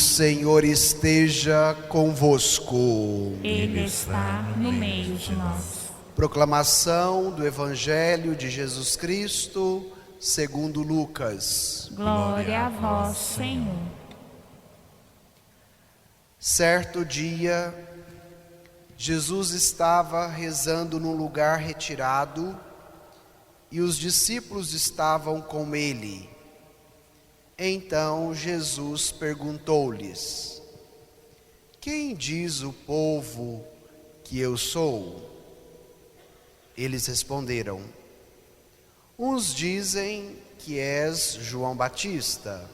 Senhor esteja convosco. Ele está no meio de nós. Proclamação do Evangelho de Jesus Cristo, segundo Lucas. Glória a vós, Senhor. Certo dia, Jesus estava rezando num lugar retirado e os discípulos estavam com ele. Então Jesus perguntou-lhes: quem diz o povo que eu sou? Eles responderam: uns dizem que és João Batista,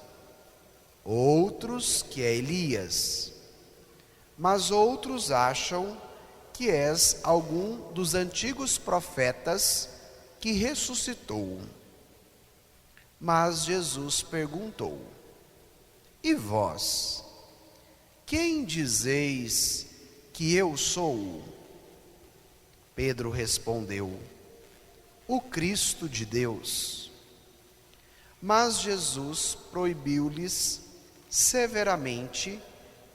outros que é Elias, mas outros acham que és algum dos antigos profetas que ressuscitou. Mas Jesus perguntou: e vós, quem dizeis que eu sou? Pedro respondeu: o Cristo de Deus. Mas Jesus proibiu-lhes severamente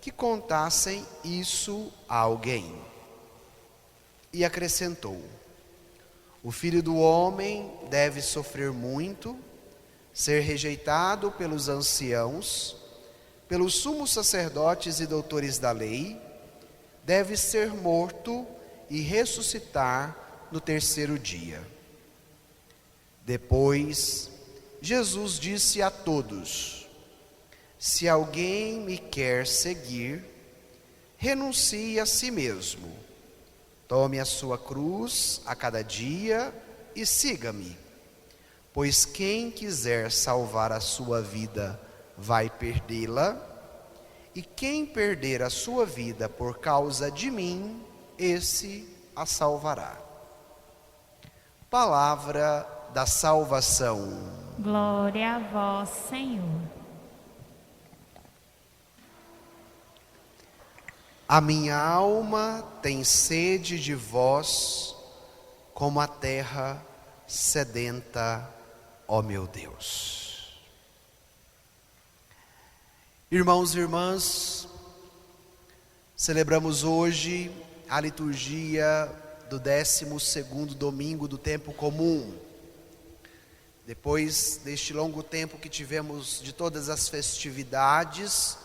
que contassem isso a alguém. E acrescentou: o Filho do Homem deve sofrer muito, ser rejeitado pelos anciãos, pelos sumos sacerdotes e doutores da lei, deve ser morto e ressuscitar no terceiro dia. Depois, Jesus disse a todos: se alguém me quer seguir, renuncie a si mesmo, tome a sua cruz a cada dia e siga-me. Pois quem quiser salvar a sua vida vai perdê-la, e quem perder a sua vida por causa de mim, esse a salvará. Palavra da salvação. Glória a vós, Senhor. A minha alma tem sede de vós, como a terra sedenta, ó meu Deus. Irmãos e irmãs, celebramos hoje a liturgia do 12º domingo do tempo comum. Depois deste longo tempo que tivemos de todas as festividades,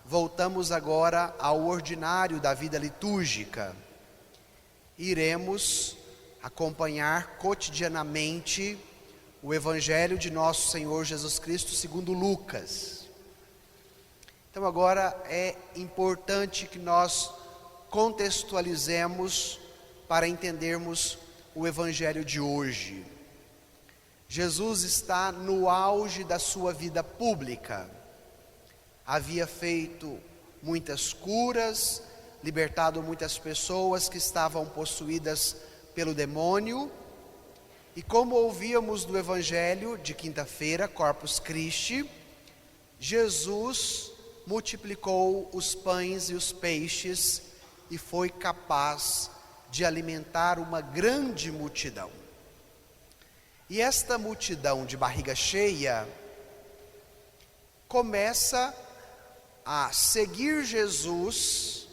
voltamos agora ao ordinário da vida litúrgica. Iremos acompanhar cotidianamente o Evangelho de nosso Senhor Jesus Cristo segundo Lucas. Então agora é importante que nós contextualizemos para entendermos o Evangelho de hoje. Jesus está no auge da sua vida pública. Havia feito muitas curas, libertado muitas pessoas que estavam possuídas pelo demônio. E como ouvíamos do Evangelho de quinta-feira, Corpus Christi, Jesus multiplicou os pães e os peixes e foi capaz de alimentar uma grande multidão. E esta multidão de barriga cheia começa a seguir Jesus,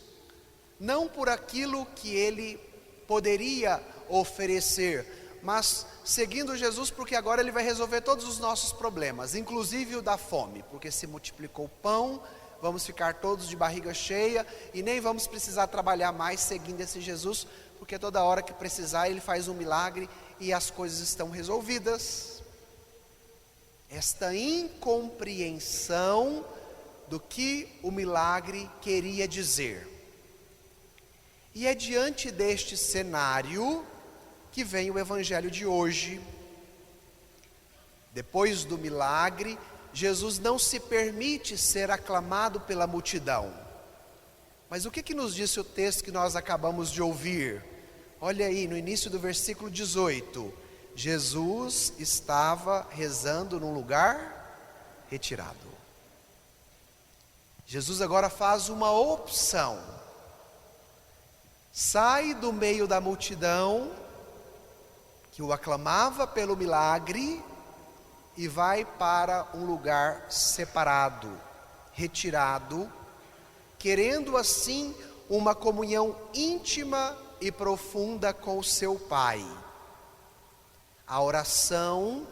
não por aquilo que ele poderia oferecer, mas seguindo Jesus porque agora ele vai resolver todos os nossos problemas, inclusive o da fome, porque se multiplicou o pão, vamos ficar todos de barriga cheia e nem vamos precisar trabalhar mais seguindo esse Jesus, porque toda hora que precisar ele faz um milagre e as coisas estão resolvidas. Esta incompreensão do que o milagre queria dizer. E é diante deste cenário que vem o Evangelho de hoje. Depois do milagre, Jesus não se permite ser aclamado pela multidão. Mas o que nos disse o texto que nós acabamos de ouvir? Olha aí, no início do versículo 18. Jesus estava rezando num lugar retirado. Jesus agora faz uma opção. Sai do meio da multidão que o aclamava pelo milagre e vai para um lugar separado, retirado, querendo assim uma comunhão íntima e profunda com o seu Pai. A oração,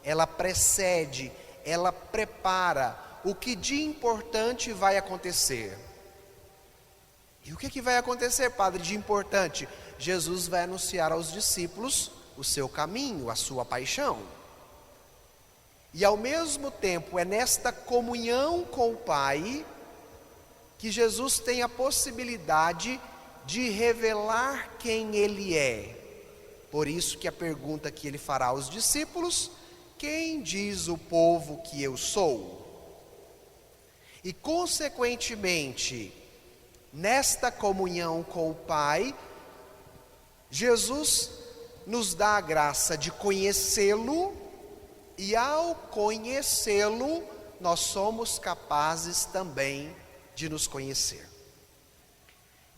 ela precede, ela prepara o que de importante vai acontecer. E o que vai acontecer, Padre, de importante? Jesus vai anunciar aos discípulos o seu caminho, a sua paixão. E ao mesmo tempo é nesta comunhão com o Pai que Jesus tem a possibilidade de revelar quem Ele é. Por isso que a pergunta que Ele fará aos discípulos: quem diz o povo que eu sou? E consequentemente, nesta comunhão com o Pai, Jesus nos dá a graça de conhecê-lo, e ao conhecê-lo, nós somos capazes também de nos conhecer.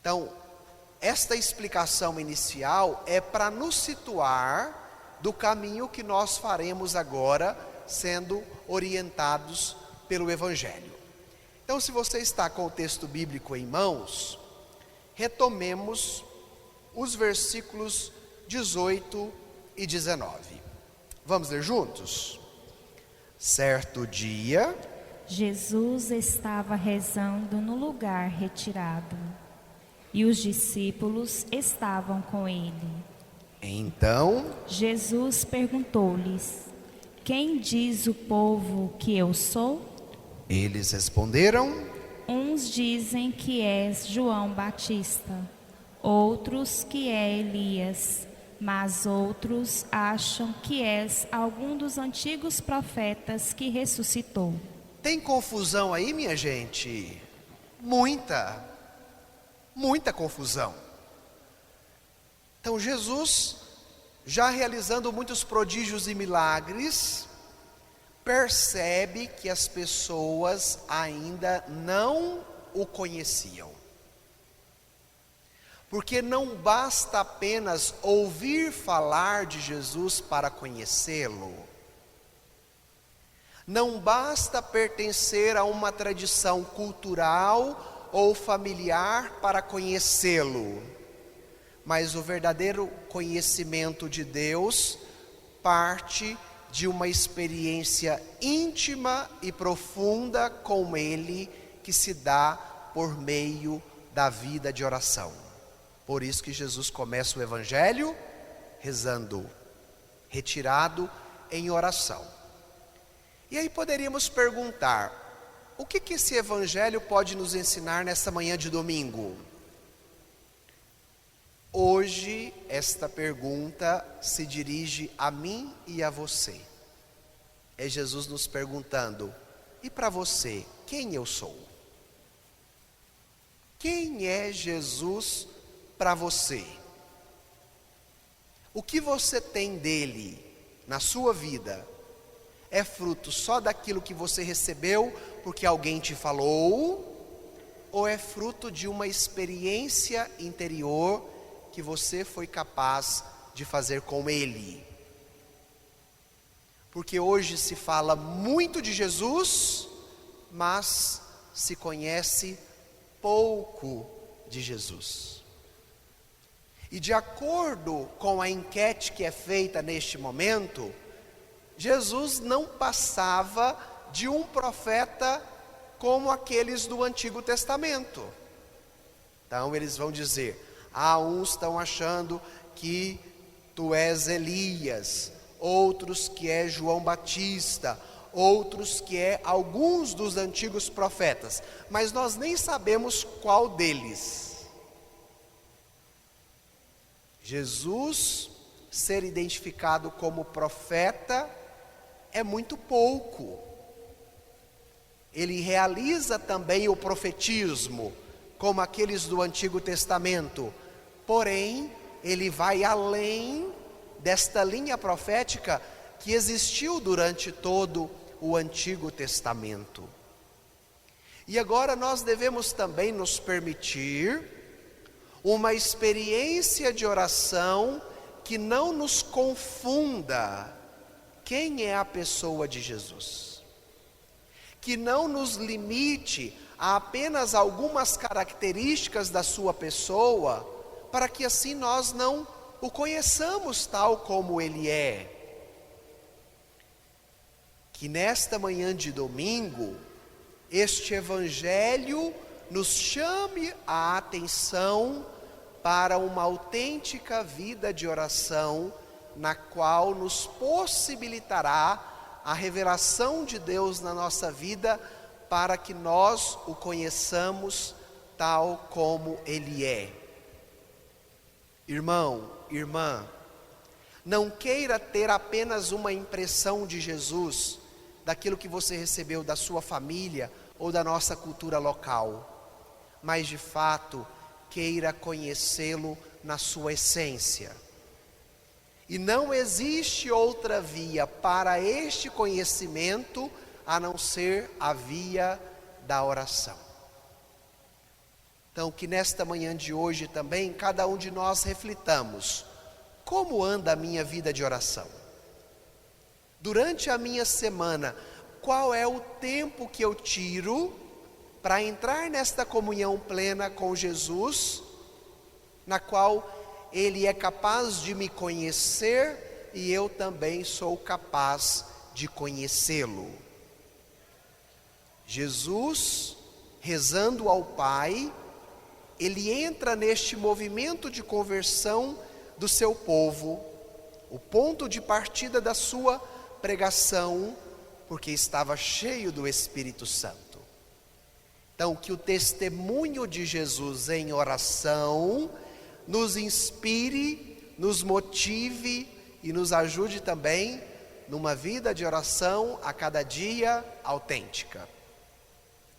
Então, esta explicação inicial é para nos situar do caminho que nós faremos agora, sendo orientados pelo Evangelho. Então, se você está com o texto bíblico em mãos, retomemos os versículos 18 e 19. Vamos ler juntos? Certo dia, Jesus estava rezando no lugar retirado, e os discípulos estavam com ele. então Jesus perguntou-lhes: quem diz o povo que eu sou? eles responderam: Uns dizem que és João Batista, outros que é Elias, mas outros acham que és algum dos antigos profetas que ressuscitou. tem confusão aí, minha gente? Muita confusão. Então Jesus, já realizando muitos prodígios e milagres, percebe que as pessoas ainda não o conheciam. Porque não basta apenas ouvir falar de Jesus para conhecê-lo. Não basta pertencer a uma tradição cultural ou familiar para conhecê-lo. Mas o verdadeiro conhecimento de Deus parte de uma experiência íntima e profunda com Ele, que se dá por meio da vida de oração. Por isso que Jesus começa o Evangelho rezando, retirado em oração. E aí poderíamos perguntar: o que esse Evangelho pode nos ensinar nessa manhã de domingo? Hoje, esta pergunta se dirige a mim e a você. É Jesus nos perguntando: e para você, quem eu sou? Quem é Jesus para você? O que você tem dele na sua vida é fruto só daquilo que você recebeu porque alguém te falou? Ou é fruto de uma experiência interior que você foi capaz de fazer com Ele? Porque hoje se fala muito de Jesus, mas se conhece pouco de Jesus. E de acordo com a enquete que é feita neste momento, Jesus não passava de um profeta como aqueles do Antigo Testamento. Então eles vão dizer: uns estão achando que tu és Elias, outros que é João Batista, outros que é alguns dos antigos profetas, mas nós nem sabemos qual deles. Jesus ser identificado como profeta é muito pouco. Ele realiza também o profetismo, como aqueles do Antigo Testamento, porém, ele vai além desta linha profética que existiu durante todo o Antigo Testamento. E agora nós devemos também nos permitir uma experiência de oração que não nos confunda quem é a pessoa de Jesus, que não nos limite a apenas algumas características da sua pessoa, para que assim nós não o conheçamos tal como ele é. Que nesta manhã de domingo, este Evangelho nos chame a atenção para uma autêntica vida de oração, na qual nos possibilitará a revelação de Deus na nossa vida, para que nós o conheçamos tal como ele é. Irmão, irmã, não queira ter apenas uma impressão de Jesus, daquilo que você recebeu da sua família ou da nossa cultura local, mas de fato queira conhecê-lo na sua essência. E não existe outra via para este conhecimento a não ser a via da oração. Então, que nesta manhã de hoje também, cada um de nós reflitamos: como anda a minha vida de oração? Durante a minha semana, qual é o tempo que eu tiro para entrar nesta comunhão plena com Jesus, na qual Ele é capaz de me conhecer e eu também sou capaz de conhecê-lo? Jesus, rezando ao Pai, Ele entra neste movimento de conversão do seu povo, o ponto de partida da sua pregação, porque estava cheio do Espírito Santo. Então, que o testemunho de Jesus em oração nos inspire, nos motive e nos ajude também numa vida de oração a cada dia autêntica,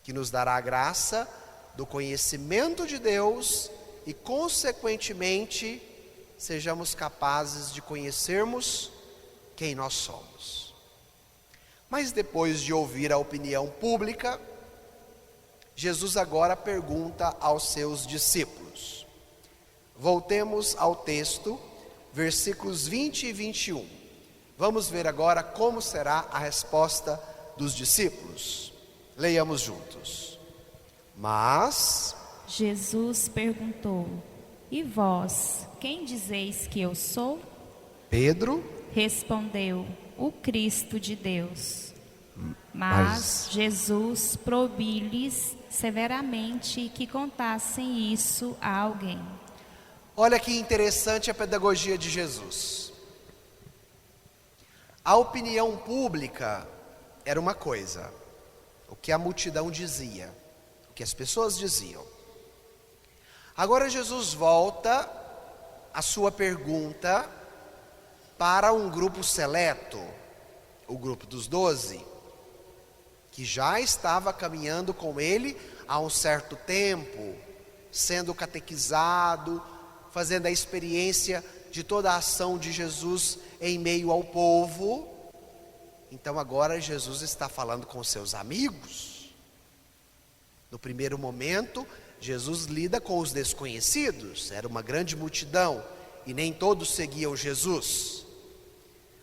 que nos dará a graça do conhecimento de Deus e, consequentemente, sejamos capazes de conhecermos quem nós somos. Mas depois de ouvir a opinião pública, Jesus agora pergunta aos seus discípulos. Voltemos ao texto, versículos 20 e 21. Vamos ver agora como será a resposta dos discípulos. Leiamos juntos. Mas Jesus perguntou: e vós, quem dizeis que eu sou? Pedro Respondeu: o Cristo de Deus. Mas Jesus proibiu-lhes severamente que contassem isso a alguém. Olha que interessante a pedagogia de Jesus. A opinião pública era uma coisa, o que a multidão dizia, o que as pessoas diziam. Agora Jesus volta a sua pergunta para um grupo seleto, o grupo dos 12, que já estava caminhando com ele há um certo tempo, sendo catequizado, fazendo a experiência de toda a ação de Jesus em meio ao povo. Então agora Jesus está falando com seus amigos. No primeiro momento, Jesus lida com os desconhecidos, era uma grande multidão e nem todos seguiam Jesus.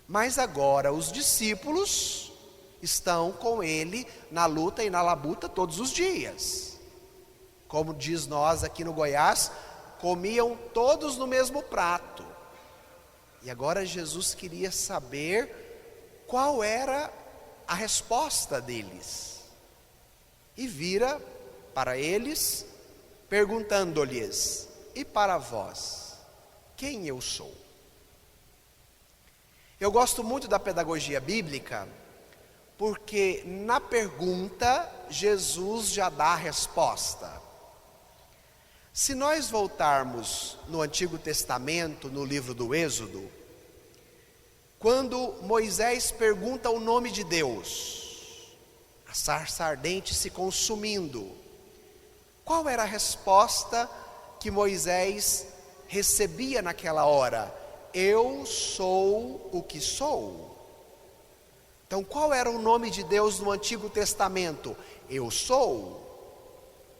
Mas agora os discípulos estão com ele na luta e na labuta todos os dias. Como diz nós aqui no Goiás, comiam todos no mesmo prato. E agora Jesus queria saber qual era a resposta deles. E vira para eles, perguntando-lhes: e para vós, quem eu sou? Eu gosto muito da pedagogia bíblica, porque na pergunta Jesus já dá a resposta. Se nós voltarmos no Antigo Testamento, no livro do Êxodo, quando Moisés pergunta o nome de Deus, a sarça ardente se consumindo, qual era a resposta que Moisés recebia naquela hora? Eu sou o que sou. Então, qual era o nome de Deus no Antigo Testamento? Eu sou.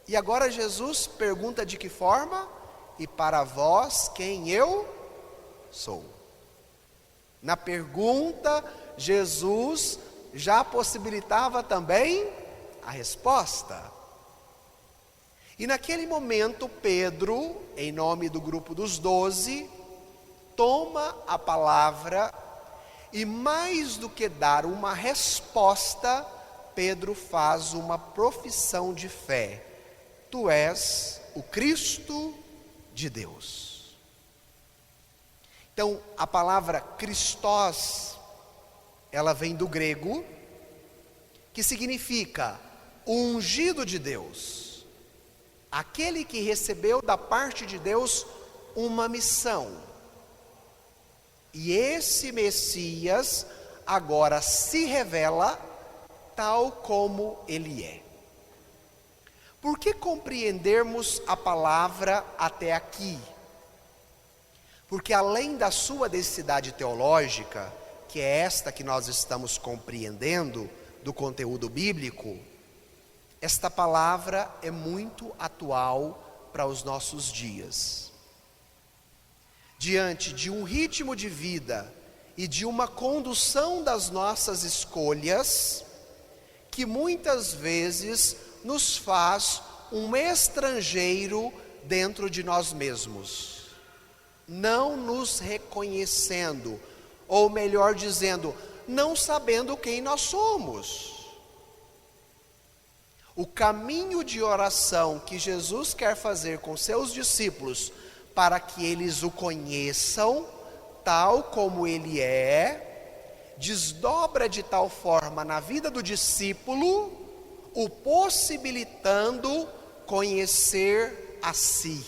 E agora Jesus pergunta de que forma? E para vós, quem eu sou? Na pergunta, Jesus já possibilitava também a resposta. E naquele momento, Pedro, em nome do grupo dos 12, toma a palavra e, mais do que dar uma resposta, Pedro faz uma profissão de fé: tu és o Cristo de Deus. Então, a palavra Christos, ela vem do grego, que significa o ungido de Deus, aquele que recebeu da parte de Deus uma missão. E esse Messias agora se revela tal como ele é. Por que compreendermos a palavra até aqui? Porque além da sua densidade teológica, que é esta que nós estamos compreendendo do conteúdo bíblico, esta palavra é muito atual para os nossos dias. Diante de um ritmo de vida e de uma condução das nossas escolhas, que muitas vezes nos faz um estrangeiro dentro de nós mesmos, não nos reconhecendo, ou melhor dizendo, não sabendo quem nós somos. O caminho de oração que Jesus quer fazer com seus discípulos, para que eles o conheçam tal como ele é, desdobra de tal forma na vida do discípulo, o possibilitando conhecer a si.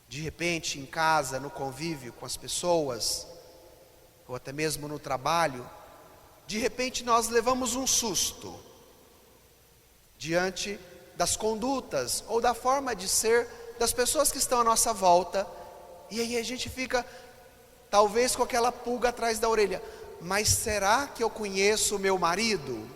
De repente, em casa, no convívio com as pessoas, ou até mesmo no trabalho, de repente nós levamos um susto diante das condutas ou da forma de ser das pessoas que estão à nossa volta, e aí a gente fica talvez com aquela pulga atrás da orelha: mas será que eu conheço o meu marido?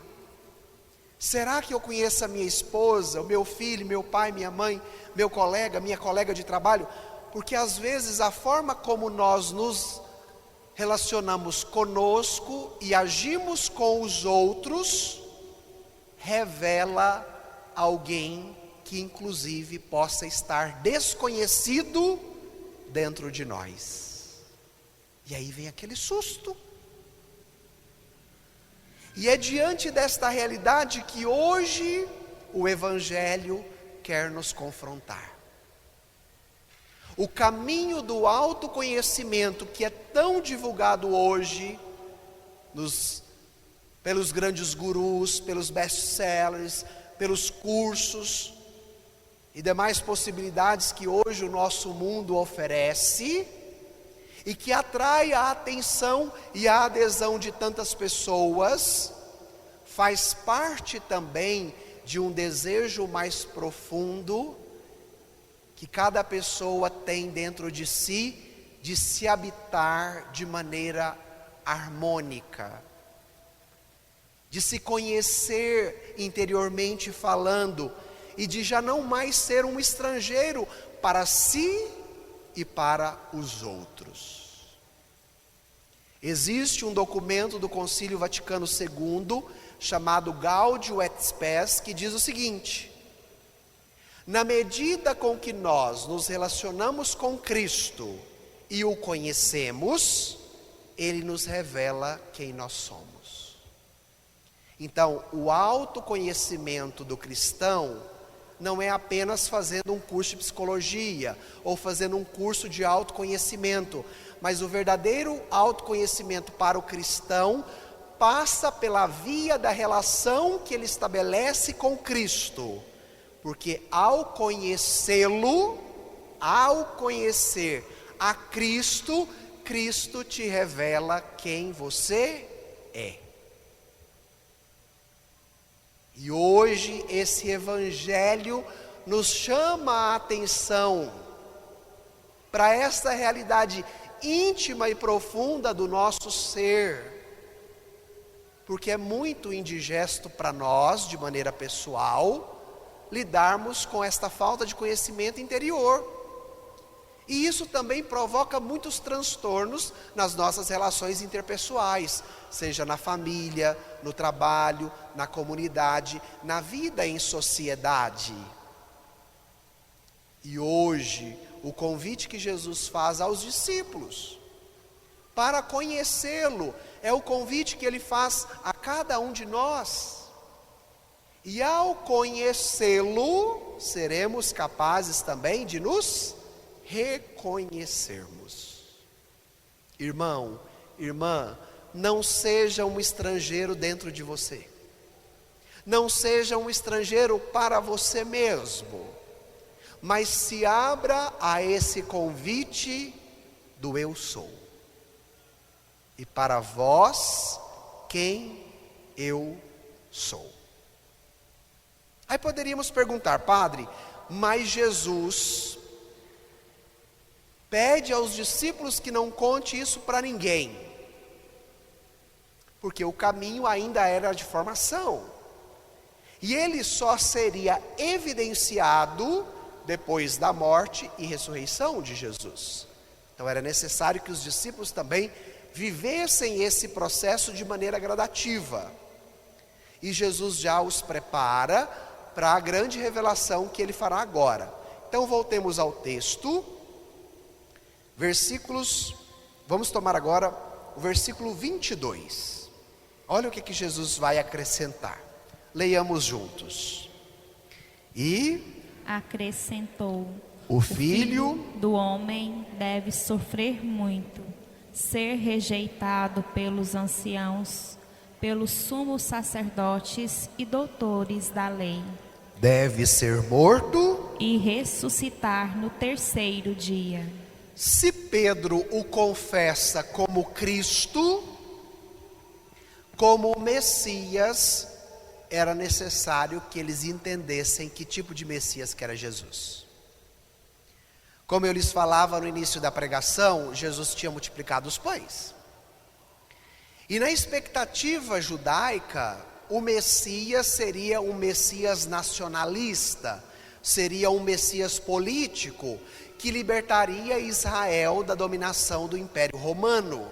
Será que eu conheço a minha esposa, o meu filho, meu pai, minha mãe, meu colega, minha colega de trabalho? Porque às vezes a forma como nós nos relacionamos conosco e agimos com os outros revela alguém que inclusive possa estar desconhecido dentro de nós. E aí vem aquele susto. E é diante desta realidade que hoje o Evangelho quer nos confrontar. O caminho do autoconhecimento que é tão divulgado hoje, pelos grandes gurus, pelos best-sellers, pelos cursos e demais possibilidades que hoje o nosso mundo oferece, e que atrai a atenção e a adesão de tantas pessoas, faz parte também de um desejo mais profundo que cada pessoa tem dentro de si, de se habitar de maneira harmônica, de se conhecer interiormente falando, e de já não mais ser um estrangeiro para si e para os outros. Existe um documento do Concílio Vaticano II, chamado Gaudium et Spes, que diz o seguinte: na medida com que nós nos relacionamos com Cristo e o conhecemos, Ele nos revela quem nós somos. Então, o autoconhecimento do cristão não é apenas fazendo um curso de psicologia ou fazendo um curso de autoconhecimento, mas o verdadeiro autoconhecimento para o cristão passa pela via da relação que ele estabelece com Cristo, porque ao conhecê-lo, ao conhecer a Cristo, Cristo te revela quem você é. E hoje esse Evangelho nos chama a atenção para essa realidade íntima e profunda do nosso ser, porque é muito indigesto para nós, de maneira pessoal, lidarmos com esta falta de conhecimento interior. E isso também provoca muitos transtornos nas nossas relações interpessoais, seja na família, no trabalho, na comunidade, na vida em sociedade. E hoje, o convite que Jesus faz aos discípulos para conhecê-lo é o convite que ele faz a cada um de nós. E ao conhecê-lo, seremos capazes também de nos reconhecermos. Irmão, irmã, não seja um estrangeiro dentro de você. Não seja um estrangeiro para você mesmo. Mas se abra a esse convite do eu sou. E para vós, quem eu sou. Aí poderíamos perguntar, padre, mas Jesus pede aos discípulos que não conte isso para ninguém. Porque o caminho ainda era de formação. E ele só seria evidenciado depois da morte e ressurreição de Jesus. Então era necessário que os discípulos também vivessem esse processo de maneira gradativa. E Jesus já os prepara para a grande revelação que ele fará agora. Então voltemos ao texto. Vamos tomar agora o versículo 22. Olha o que Jesus vai acrescentar. Leiamos juntos. E acrescentou: o Filho do homem deve sofrer muito, ser rejeitado pelos anciãos, pelos sumos sacerdotes e doutores da lei. Deve ser morto e ressuscitar no terceiro dia. Se Pedro o confessa como Cristo, como Messias, era necessário que eles entendessem que tipo de Messias que era Jesus. Como eu lhes falava no início da pregação, Jesus tinha multiplicado os pães. E na expectativa judaica, o Messias seria um Messias nacionalista, seria um Messias político, que libertaria Israel da dominação do Império Romano.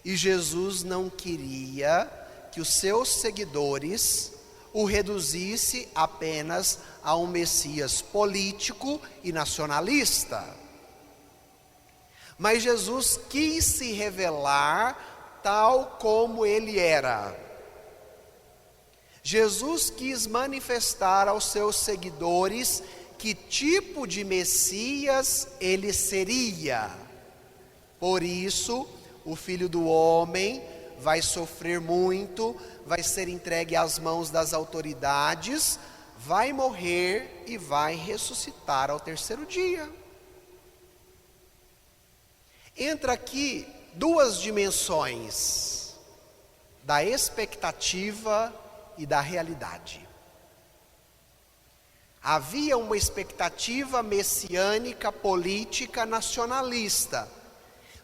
E Jesus não queria que os seus seguidores o reduzisse apenas a um Messias político e nacionalista. Mas Jesus quis se revelar tal como ele era. Jesus quis manifestar aos seus seguidores que tipo de Messias ele seria. Por isso, o Filho do Homem vai sofrer muito, vai ser entregue às mãos das autoridades, vai morrer e vai ressuscitar ao terceiro dia. Entra aqui duas dimensões da expectativa e da realidade. Havia uma expectativa messiânica, política, nacionalista,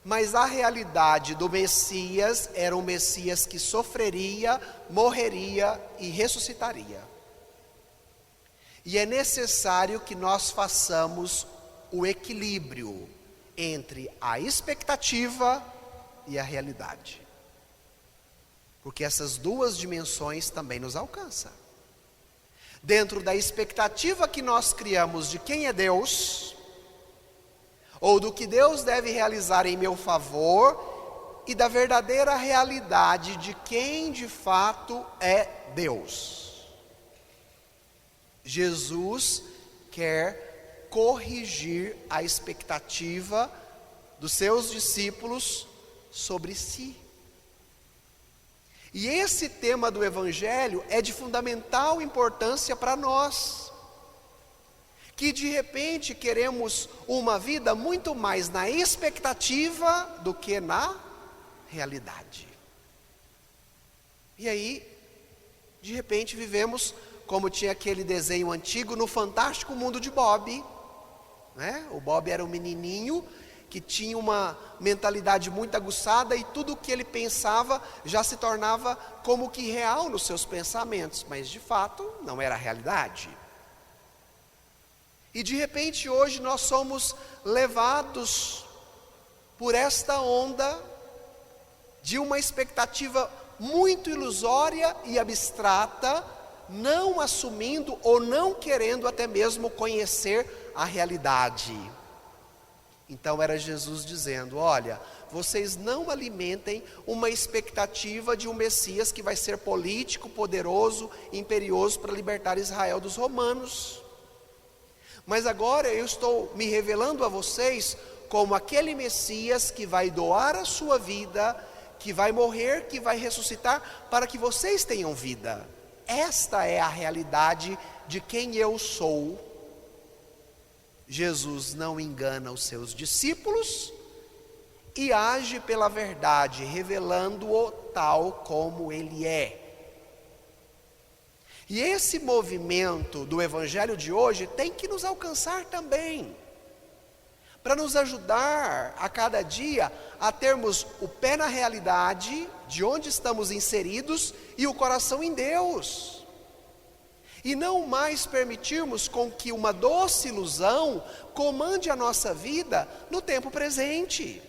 mas a realidade do Messias era um Messias que sofreria, morreria e ressuscitaria. E é necessário que nós façamos o equilíbrio entre a expectativa e a realidade. Porque essas duas dimensões também nos alcançam. Dentro da expectativa que nós criamos de quem é Deus, ou do que Deus deve realizar em meu favor, e da verdadeira realidade de quem de fato é Deus. Jesus quer corrigir a expectativa dos seus discípulos sobre si. E esse tema do Evangelho é de fundamental importância para nós, que de repente queremos uma vida muito mais na expectativa do que na realidade. E aí, de repente vivemos, como tinha aquele desenho antigo, no fantástico mundo de Bob, né? O Bob era um menininho que tinha uma mentalidade muito aguçada e tudo o que ele pensava já se tornava como que real nos seus pensamentos, mas de fato não era a realidade. E de repente hoje nós somos levados por esta onda de uma expectativa muito ilusória e abstrata, não assumindo ou não querendo até mesmo conhecer a realidade. Então era Jesus dizendo: olha, vocês não alimentem uma expectativa de um Messias que vai ser político, poderoso, imperioso para libertar Israel dos romanos. Mas agora eu estou me revelando a vocês como aquele Messias que vai doar a sua vida, que vai morrer, que vai ressuscitar, para que vocês tenham vida. Esta é a realidade de quem eu sou. Jesus não engana os seus discípulos e age pela verdade, revelando-o tal como ele é. E esse movimento do Evangelho de hoje tem que nos alcançar também, para nos ajudar a cada dia a termos o pé na realidade de onde estamos inseridos e o coração em Deus. E não mais permitirmos com que uma doce ilusão comande a nossa vida no tempo presente.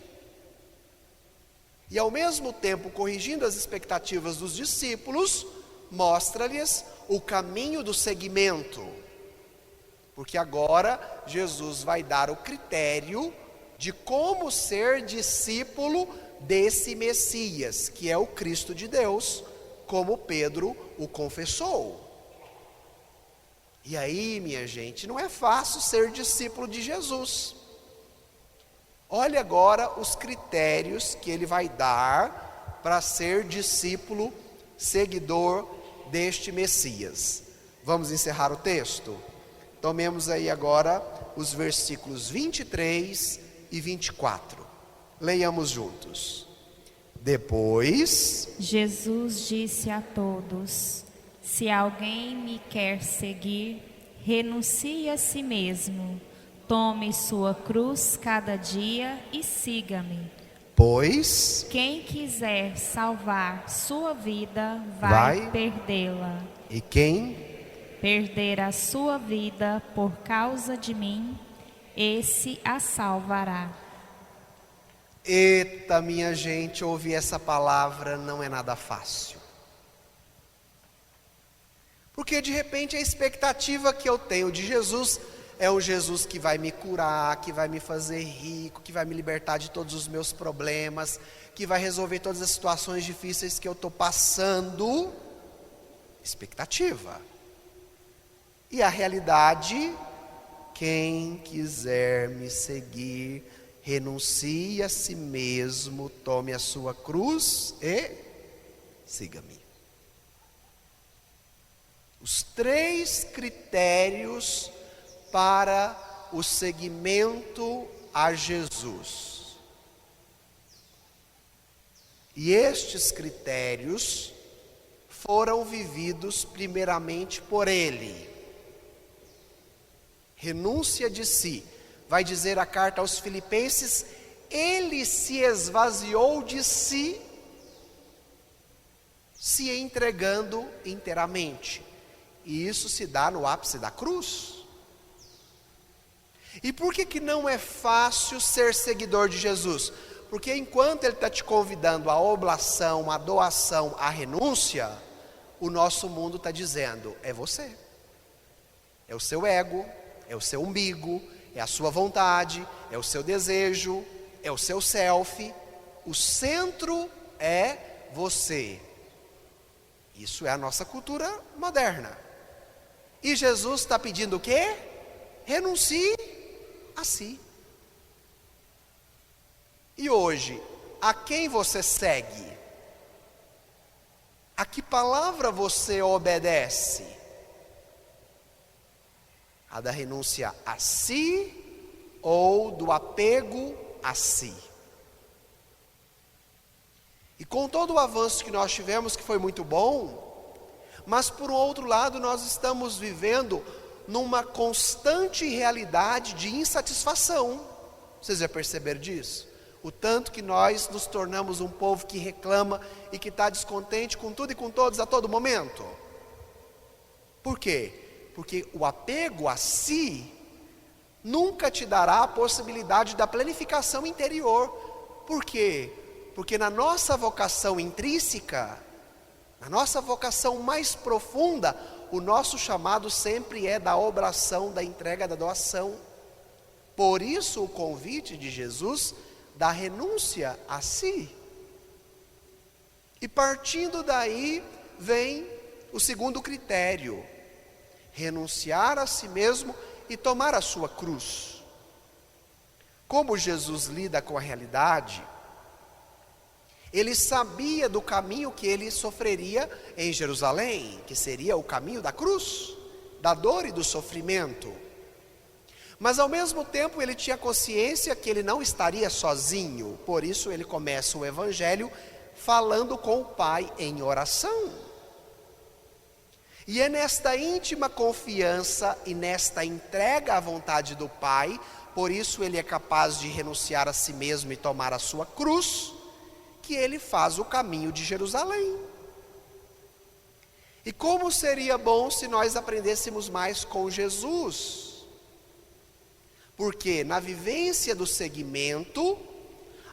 E ao mesmo tempo, corrigindo as expectativas dos discípulos, mostra-lhes o caminho do seguimento. Porque agora Jesus vai dar o critério de como ser discípulo desse Messias, que é o Cristo de Deus, como Pedro o confessou. E aí, minha gente, não é fácil ser discípulo de Jesus. Olha agora os critérios que ele vai dar para ser discípulo, seguidor deste Messias. Vamos encerrar o texto? Tomemos aí agora os versículos 23 e 24. Leiamos juntos. Depois, Jesus disse a todos: se alguém me quer seguir, renuncie a si mesmo, tome sua cruz cada dia e siga-me. pois, Quem quiser salvar sua vida, vai perdê-la. e quem Perder a sua vida por causa de mim, esse a salvará. Eita, minha gente, ouvir essa palavra não é nada fácil. Porque de repente a expectativa que eu tenho de Jesus é um Jesus que vai me curar, que vai me fazer rico, que vai me libertar de todos os meus problemas, que vai resolver todas as situações difíceis que eu estou passando. Expectativa. E a realidade: quem quiser me seguir, renuncie a si mesmo, tome a sua cruz e siga-me. Os 3 critérios para o seguimento a Jesus. E estes critérios foram vividos primeiramente por ele. Renúncia de si. Vai dizer a carta aos Filipenses: ele se esvaziou de si, se entregando inteiramente. E isso se dá no ápice da cruz. E por que não é fácil ser seguidor de Jesus? Porque enquanto ele está te convidando à oblação, à doação, à renúncia, o nosso mundo está dizendo: é você, é o seu ego, é o seu umbigo, é a sua vontade, é o seu desejo, é o seu self. O centro é você. Isso é a nossa cultura moderna. E Jesus está pedindo o quê? Renuncie a si. E hoje, a quem você segue? A que palavra você obedece? A da renúncia a si ou do apego a si? E com todo o avanço que nós tivemos, que foi muito bom, mas por outro lado nós estamos vivendo numa constante realidade de insatisfação. Vocês já perceberam disso? O tanto que nós nos tornamos um povo que reclama e que está descontente com tudo e com todos a todo momento. Por quê? Porque o apego a si nunca te dará a possibilidade da planificação interior. Por quê? Porque na nossa vocação intrínseca Na nossa vocação mais profunda, o nosso chamado sempre é da obração, da entrega, da doação. Por isso o convite de Jesus da renúncia a si. E partindo daí vem o segundo critério: renunciar a si mesmo e tomar a sua cruz. Como Jesus lida com a realidade, ele sabia do caminho que ele sofreria em Jerusalém, que seria o caminho da cruz, da dor e do sofrimento. Mas ao mesmo tempo ele tinha consciência que ele não estaria sozinho, por isso ele começa o evangelho falando com o Pai em oração. E é nesta íntima confiança e nesta entrega à vontade do Pai, por isso ele é capaz de renunciar a si mesmo e tomar a sua cruz, que ele faz o caminho de Jerusalém. E como seria bom se nós aprendêssemos mais com Jesus? Porque na vivência do seguimento,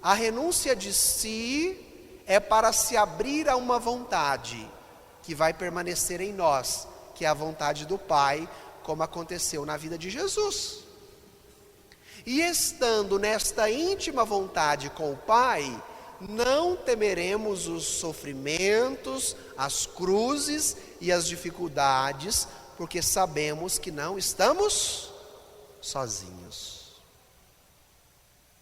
a renúncia de si é para se abrir a uma vontade que vai permanecer em nós, que é a vontade do Pai, como aconteceu na vida de Jesus. E estando nesta íntima vontade com o Pai, não temeremos os sofrimentos, as cruzes e as dificuldades, porque sabemos que não estamos sozinhos.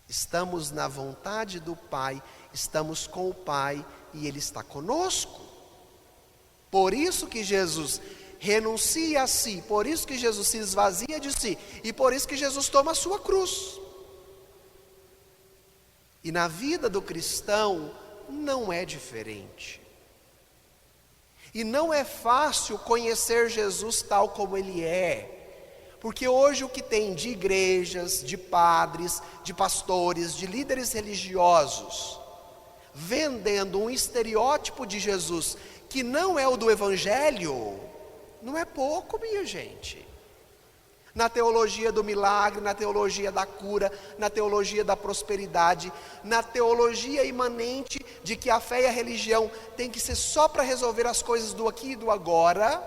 Estamos na vontade do Pai, estamos com o Pai e Ele está conosco. Por isso que Jesus renuncia a si, por isso que Jesus se esvazia de si, e por isso que Jesus toma a sua cruz. E na vida do cristão não é diferente. E não é fácil conhecer Jesus tal como Ele é. Porque hoje o que tem de igrejas, de padres, de pastores, de líderes religiosos, vendendo um estereótipo de Jesus que não é o do Evangelho, não é pouco, minha gente. Na teologia do milagre, na teologia da cura, na teologia da prosperidade, na teologia imanente de que a fé e a religião tem que ser só para resolver as coisas do aqui e do agora,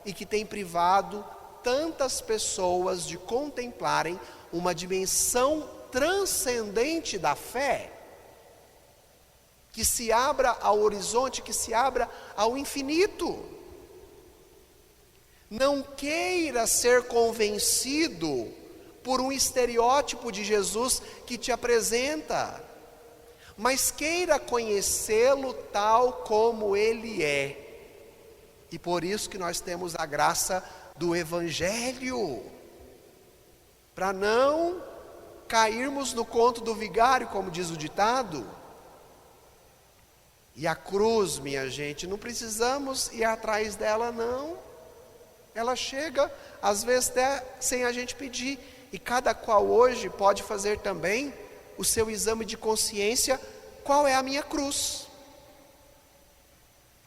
e que tem privado tantas pessoas de contemplarem uma dimensão transcendente da fé, que se abra ao horizonte, que se abra ao infinito. Não queira ser convencido por um estereótipo de Jesus que te apresenta, mas queira conhecê-lo tal como Ele é. E por isso que nós temos a graça do Evangelho, para não cairmos no conto do vigário, como diz o ditado. E a cruz, minha gente, não precisamos ir atrás dela, não. Ela chega, às vezes até sem a gente pedir, e cada qual hoje pode fazer também o seu exame de consciência. Qual é a minha cruz?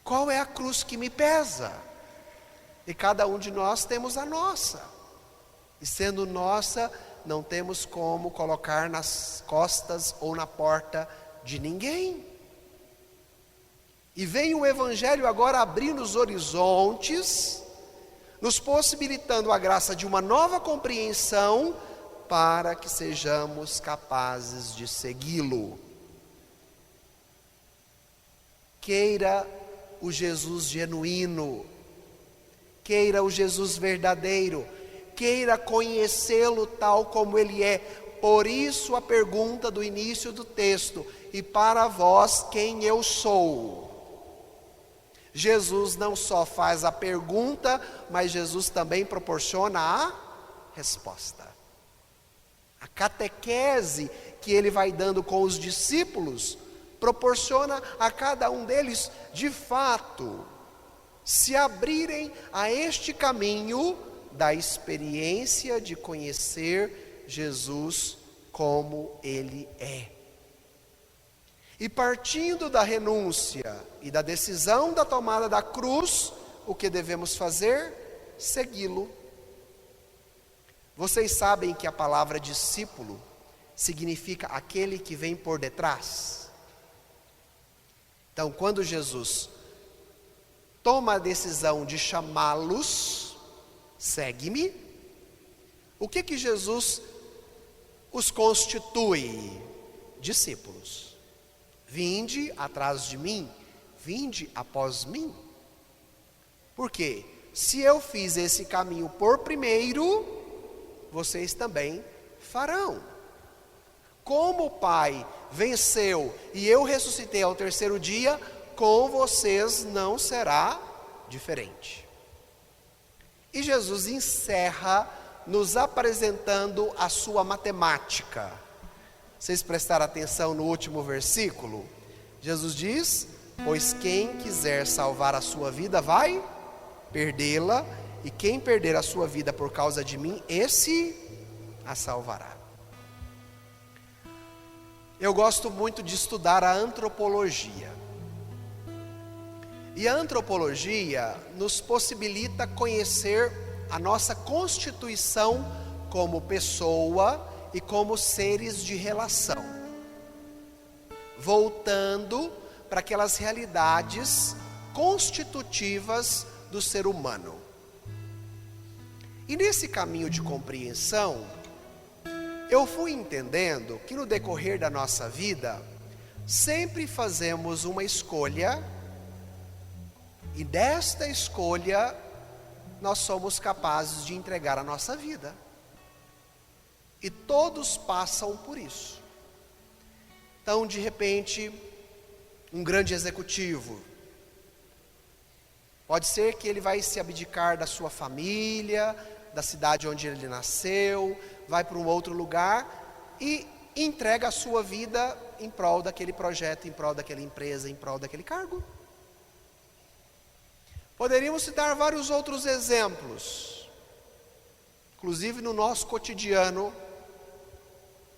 Qual é a cruz que me pesa? E cada um de nós temos a nossa, e sendo nossa, não temos como colocar nas costas ou na porta de ninguém. E vem o Evangelho agora abrindo os horizontes, nos possibilitando a graça de uma nova compreensão, para que sejamos capazes de segui-lo. Queira o Jesus genuíno, queira o Jesus verdadeiro, queira conhecê-lo tal como Ele é. Por isso a pergunta do início do texto: e para vós quem eu sou? Jesus não só faz a pergunta, mas Jesus também proporciona a resposta. A catequese que Ele vai dando com os discípulos, proporciona a cada um deles, de fato, se abrirem a este caminho da experiência de conhecer Jesus como Ele é. E partindo da renúncia e da decisão da tomada da cruz, o que devemos fazer? Segui-lo. Vocês sabem que a palavra discípulo significa aquele que vem por detrás. Então, quando Jesus toma a decisão de chamá-los, segue-me, o que Jesus os constitui? Discípulos. Vinde atrás de mim, vinde após mim. Por quê? Se eu fiz esse caminho por primeiro, vocês também farão. Como o Pai venceu e eu ressuscitei ao terceiro dia, com vocês não será diferente. E Jesus encerra nos apresentando a sua matemática. Vocês prestaram atenção no último versículo? Jesus diz: pois quem quiser salvar a sua vida vai perdê-la, e quem perder a sua vida por causa de mim, esse a salvará. Eu gosto muito de estudar a antropologia. E a antropologia nos possibilita conhecer a nossa constituição como pessoa e como seres de relação, voltando para aquelas realidades constitutivas do ser humano. E nesse caminho de compreensão, eu fui entendendo que no decorrer da nossa vida, sempre fazemos uma escolha, e desta escolha, nós somos capazes de entregar a nossa vida. E todos passam por isso. Então, de repente, um grande executivo, pode ser que ele vai se abdicar da sua família, da cidade onde ele nasceu, vai para um outro lugar e entrega a sua vida em prol daquele projeto, em prol daquela empresa, em prol daquele cargo. Poderíamos citar vários outros exemplos, inclusive no nosso cotidiano,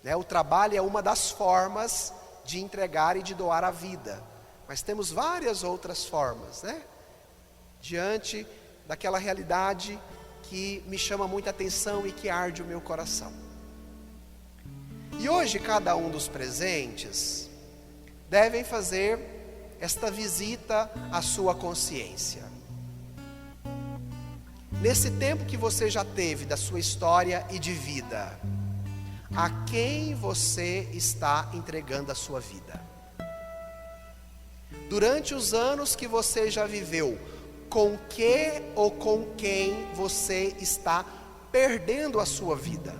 né? O trabalho é uma das formas de entregar e de doar a vida, mas temos várias outras formas, né? Diante daquela realidade que me chama muita atenção e que arde o meu coração. E hoje cada um dos presentes devem fazer esta visita à sua consciência. Nesse tempo que você já teve da sua história e de vida, a quem você está entregando a sua vida? Durante os anos que você já viveu, com que ou com quem você está perdendo a sua vida?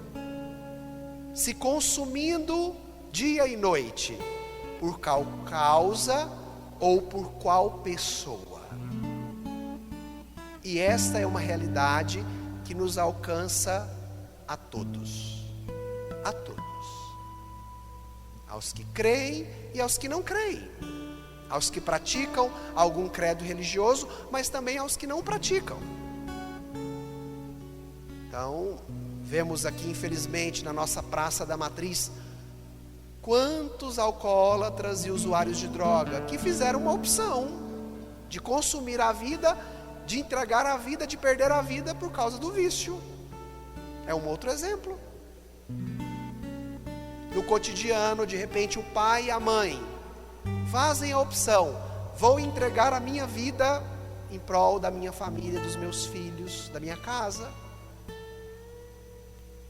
Se consumindo dia e noite, por qual causa ou por qual pessoa? E esta é uma realidade que nos alcança a todos. A todos. Aos que creem e aos que não creem. Aos que praticam algum credo religioso, mas também aos que não praticam. Então, vemos aqui, infelizmente, na nossa Praça da Matriz, quantos alcoólatras e usuários de droga que fizeram uma opção de consumir a vida, de entregar a vida, de perder a vida por causa do vício. É um outro exemplo. No cotidiano, de repente, o pai e a mãe fazem a opção: vou entregar a minha vida em prol da minha família, dos meus filhos, da minha casa.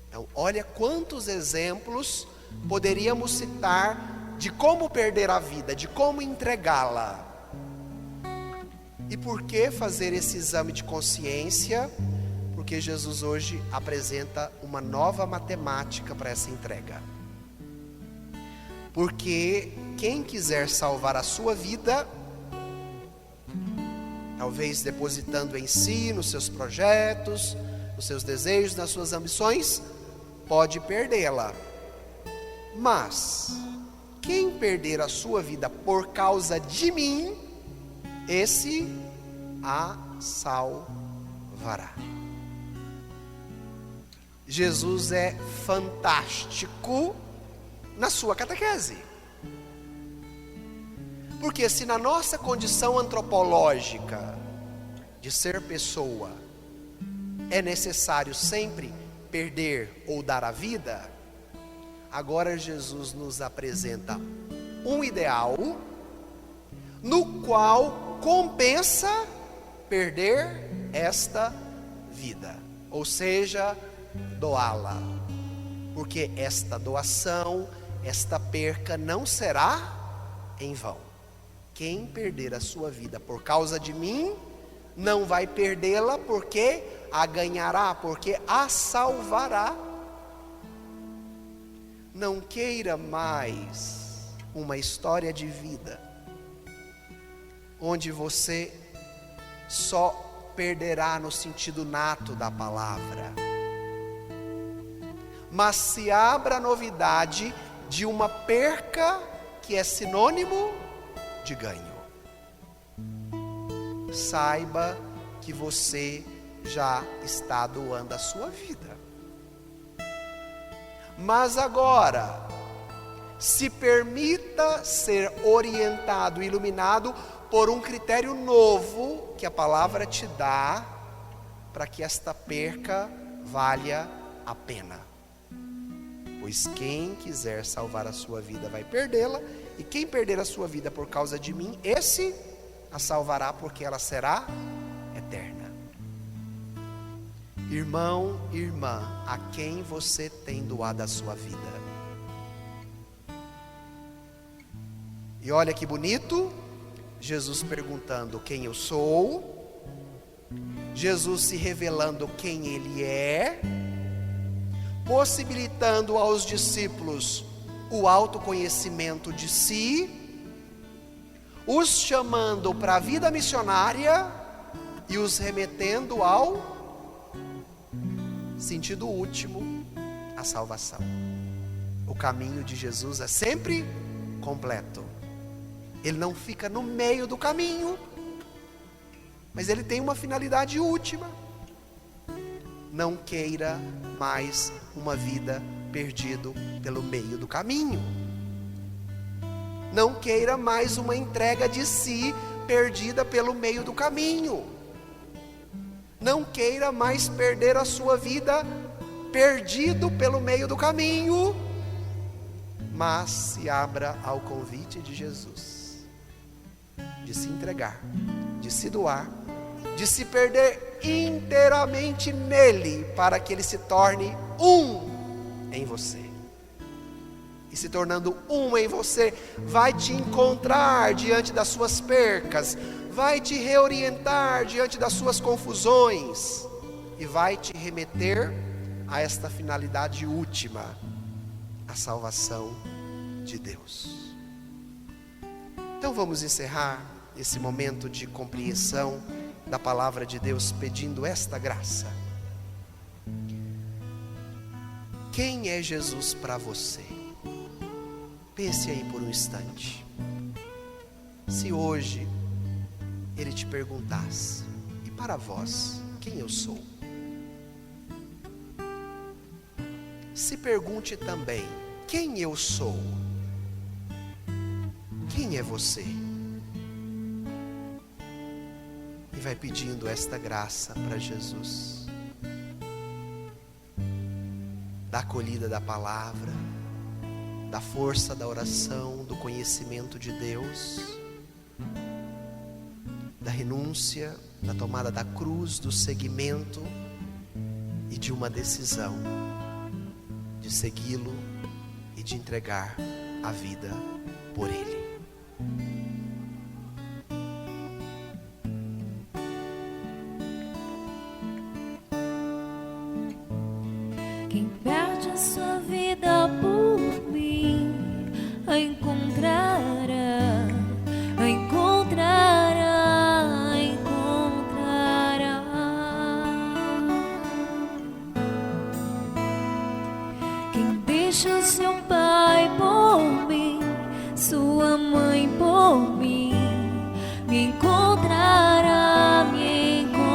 Então, olha quantos exemplos poderíamos citar de como perder a vida, de como entregá-la. E por que fazer esse exame de consciência? Porque Jesus hoje apresenta uma nova matemática para essa entrega. Porque quem quiser salvar a sua vida, talvez depositando em si, nos seus projetos, nos seus desejos, nas suas ambições, pode perdê-la. Mas quem perder a sua vida por causa de mim, esse a salvará. Jesus é fantástico na sua catequese. Porque se na nossa condição antropológica de ser pessoa é necessário sempre perder ou dar a vida, agora Jesus nos apresenta um ideal no qual compensa perder esta vida, ou seja, doá-la, porque esta doação, esta perca não será em vão. Quem perder a sua vida por causa de mim, não vai perdê-la, porque a ganhará, porque a salvará. Não queira mais uma história de vida onde você só perderá no sentido nato da palavra, mas se abra a novidade de uma perca que é sinônimo de ganho. Saiba que você já está doando a sua vida. Mas agora, se permita ser orientado, iluminado por um critério novo que a palavra te dá, para que esta perca valha a pena. Pois quem quiser salvar a sua vida vai perdê-la, e quem perder a sua vida por causa de mim, esse a salvará, porque ela será eterna. Irmão, irmã, a quem você tem doado a sua vida? E olha que bonito, Jesus perguntando quem eu sou, Jesus se revelando quem Ele é, possibilitando aos discípulos o autoconhecimento de si, os chamando para a vida missionária e os remetendo ao sentido último, a salvação. O caminho de Jesus é sempre completo. Ele não fica no meio do caminho, mas ele tem uma finalidade última. Não queira mais uma vida perdido pelo meio do caminho. Não queira mais uma entrega de si perdida pelo meio do caminho. Não queira mais perder a sua vida perdido pelo meio do caminho, mas se abra ao convite de Jesus, de se entregar, de se doar, de se perder inteiramente nele, para que ele se torne um em você. E se tornando um em você, vai te encontrar diante das suas percas, vai te reorientar diante das suas confusões, e vai te remeter a esta finalidade última, a salvação de Deus. Então vamos encerrar esse momento de compreensão da palavra de Deus, pedindo esta graça. Quem é Jesus para você? Pense aí por um instante. Se hoje Ele te perguntasse: e para vós, quem eu sou? Se pergunte também: quem eu sou? Quem é você? E vai pedindo esta graça para Jesus, da acolhida da palavra, da força da oração, do conhecimento de Deus, da renúncia, da tomada da cruz, do seguimento e de uma decisão de segui-lo e de entregar a vida por Ele. Quem perde a sua vida por mim, a encontrará, a encontrará, a encontrará. Quem deixa seu pai por mim, sua mãe por mim, me encontrará, me encontrará.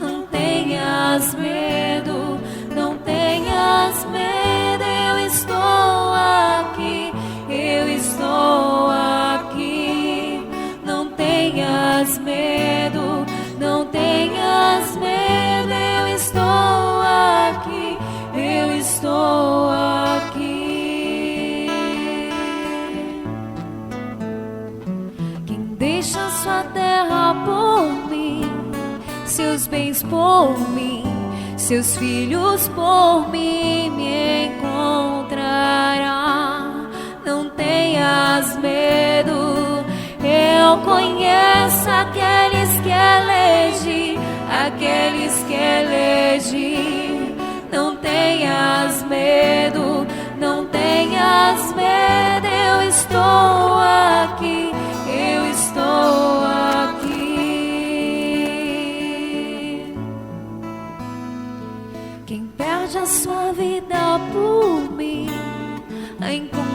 Não tenhas medo, não tenhas medo, eu estou aqui, eu estou aqui. Não tenhas medo, não tenhas medo, eu estou aqui, eu estou seus bens por mim, seus filhos por mim me encontrará. Não tenhas medo, eu conheço aqueles que elegi, aqueles que elegi. Não tenhas medo, não tenhas medo, eu estou aqui, eu estou aqui. Quem perde a sua vida por mim, a encontra